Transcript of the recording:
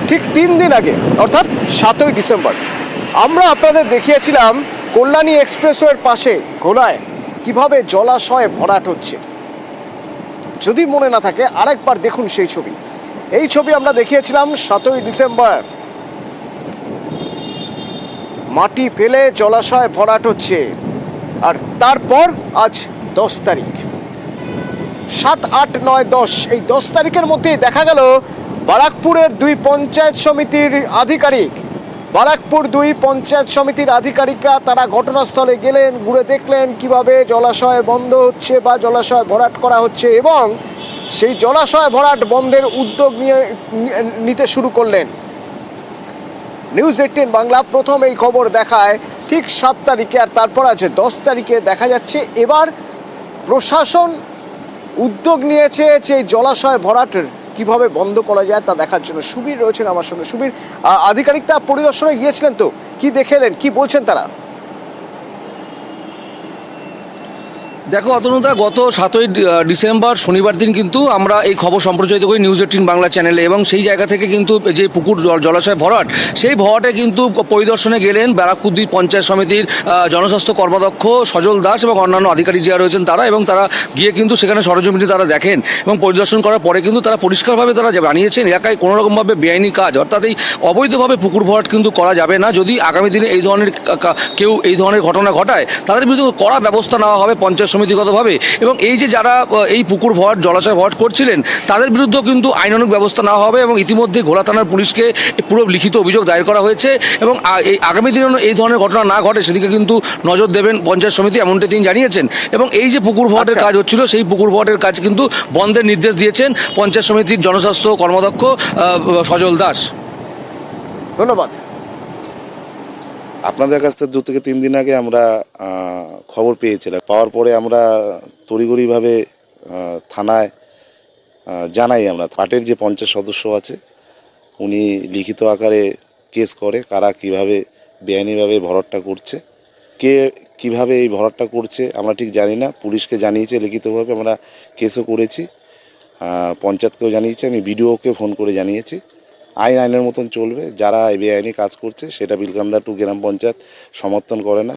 ঠিক 3 দিন আগে অর্থাৎ 7ই ডিসেম্বর আমরা আপনাদের দেখিয়েছিলাম কল্যাণী এক্সপ্রেসওয়ের পাশে ঘোলায় কিভাবে জলাশয়ে ভরাট হচ্ছে। যদি মনে না থাকে আরেকবার দেখুন সেই ছবি। এই ছবি আমরা দেখিয়েছিলাম 7ই ডিসেম্বর। মাটি ফেলে জলাশয় ভরাট হচ্ছে। আর তারপর আজ 10 তারিখ, 7, 8, 9, 10 এই 10 তারিখের মধ্যেই দেখা গেল বারাকপুরের 2 পঞ্চায়েত সমিতির আধিকারিক, বারাকপুর 2 পঞ্চায়েত সমিতির আধিকারিকরা তারা ঘটনাস্থলে গেলেন, ঘুরে দেখলেন কিভাবে জলাশয় বন্ধ হচ্ছে বা জলাশয় ভরাট করা হচ্ছে এবং সেই জলাশয় ভরাট বন্ধের উদ্যোগ নিতে শুরু করলেন। নিউজ 18 বাংলা প্রথম এই খবর দেখায় ঠিক 7 তারিখে, আর তারপর আছে 10 তারিখে দেখা যাচ্ছে এবার প্রশাসন উদ্যোগ নিয়েছে যে জলাশয় ভরাটের কিভাবে বন্ধ করা যায় তা দেখার জন্য। সুবীর রয়েছেন আমার সঙ্গে। সুবীর, আধিকারিকরা পরিদর্শনে গিয়েছিলেন, তো কি দেখলেন, কি বলছেন তারা? দেখো অতনুদা, গত 7ই ডিসেম্বর শনিবার দিন কিন্তু আমরা এই খবর সম্প্রচারিত করি নিউজ 18 বাংলা চ্যানেলে, এবং সেই জায়গা থেকে কিন্তু যে পুকুর জলাশয় ভরাট, সেই ভরাটে কিন্তু পরিদর্শনে গেলেন ব্যারাকপুর 2 পঞ্চায়েত সমিতির জনস্বাস্থ্য কর্মাধ্যক্ষ সজল দাস এবং অন্যান্য আধিকারিক যারা রয়েছেন তারা, এবং তারা গিয়ে কিন্তু সেখানে সরজমিনে তারা দেখেন এবং পরিদর্শন করার পরে কিন্তু তারা পরিষ্কারভাবে তারা জানিয়েছেন এলাকায় কোনো রকমভাবে বেআইনি কাজ অর্থাৎ এই অবৈধভাবে পুকুর ভরাট কিন্তু করা যাবে না। যদি আগামী দিনে এই ধরনের কেউ এই ধরনের ঘটনা ঘটায় তাদের বিরুদ্ধে কড়া ব্যবস্থা নেওয়া হবে পঞ্চায়েত সমিতিগতভাবে, এবং এই যে যারা এই পুকুর ভরাট জলাশয় ভরাট করছিলেন তাদের বিরুদ্ধেও কিন্তু আইনানুগ ব্যবস্থা নেওয়া হবে, এবং ইতিমধ্যে ঘোলা থানার পুলিশকে পুরো লিখিত অভিযোগ দায়ের করা হয়েছে, এবং এই আগামী দিনে এই ধরনের ঘটনা না ঘটে সেদিকে কিন্তু নজর দেবেন পঞ্চায়েত সমিতি, এমনটি তিনি জানিয়েছেন। এবং এই যে পুকুর ভরাটের কাজ হচ্ছিল সেই পুকুর ভরাটের কাজ কিন্তু বন্ধের নির্দেশ দিয়েছেন পঞ্চায়েত সমিতির জনস্বাস্থ্য কর্মাধ্যক্ষ সজল দাস। ধন্যবাদ। আপনাদের কাছ থেকে 2 থেকে 3 দিন আগে আমরা খবর পেয়েছিলাম। পাওয়ার পরে আমরা তড়িঘড়িভাবে থানায় জানাই। আমরা পার্টির যে পঞ্চায়েত সদস্য আছে উনি লিখিত আকারে কেস করে কারা কিভাবে বেআইনিভাবে ভরাটটা করছে, কে কিভাবে এই ভরাটটা করছে আমরা ঠিক জানি না। পুলিশকে জানিয়েছে লিখিতভাবে, আমরা কেসও করেছি, পঞ্চায়েতকেও জানিয়েছি, আমি বিডিওকে ফোন করে জানিয়েছি। আইনের মতন চলবে। যারা বেআইনি কাজ করছে সেটা বিলকান্দা 2 গ্রাম পঞ্চায়েত সমর্থন করে না।